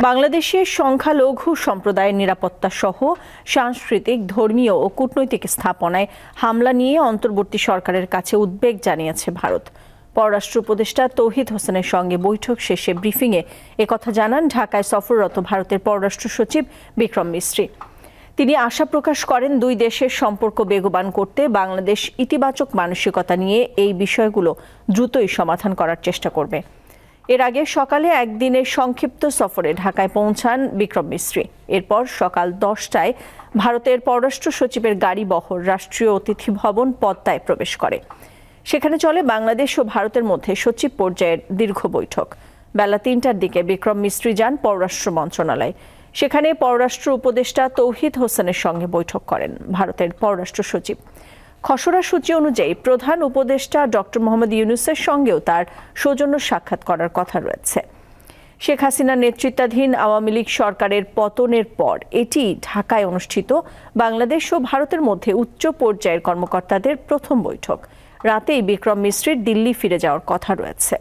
বাংলাদেশের সংখ্যালঘু সম্প্রদায়ের নিরাপত্তা সহ সাংস্কৃতিক, ধর্মীয় ও কূটনৈতিক স্থাপনায় হামলা নিয়ে অন্তর্বর্তী সরকারের কাছে উদ্বেগ জানিয়েছে ভারত। পররাষ্ট্র উপদেষ্টা তৌহিদ হোসেনের সঙ্গে বৈঠক শেষে ব্রিফিংয়ে একথা জানান ঢাকায় সফররত ভারতের পররাষ্ট্র সচিব বিক্রম মিস্ত্রি। তিনি আশা প্রকাশ করেন, দুই দেশের সম্পর্ক বেগবান করতে বাংলাদেশ ইতিবাচক মানসিকতা নিয়ে এই বিষয়গুলো দ্রুতই সমাধান করার চেষ্টা করবে। এর আগে সকালে একদিনের সংক্ষিপ্ত সফরে ঢাকায় পৌঁছান বিক্রম মিস্ত্রি। এরপর সকাল 10টায় ভারতের পররাষ্ট্র সচিবের গাড়ি বহর রাষ্ট্রীয় অতিথি ভবন পদ্মায় প্রবেশ করে। সেখানে চলে বাংলাদেশ ও ভারতের মধ্যে সচিব পর্যায়ের দীর্ঘ বৈঠক। বেলা 3টার দিকে বিক্রম মিস্ত্রি যান পররাষ্ট্র মন্ত্রণালয়। সেখানে পররাষ্ট্র উপদেষ্টা তৌহিদ হোসেনের সঙ্গে বৈঠক করেন ভারতের পররাষ্ট্র সচিব। খসড়া সূচি অনুযায়ী প্রধান উপদেষ্টা ডক্টর মোহাম্মদ ইউনূসের সঙ্গেও তার সৌজন্য সাক্ষাৎ করার কথা রয়েছে। শেখ হাসিনার নেতৃত্বাধীন আওয়ামী লীগ সরকারের পতনের পর এটি ঢাকায় অনুষ্ঠিত বাংলাদেশ ও ভারতের মধ্যে উচ্চ পর্যায়ের কর্মকর্তাদের প্রথম বৈঠক। রাতেই বিক্রম মিস্ত্রির দিল্লি ফিরে যাওয়ার কথা রয়েছে।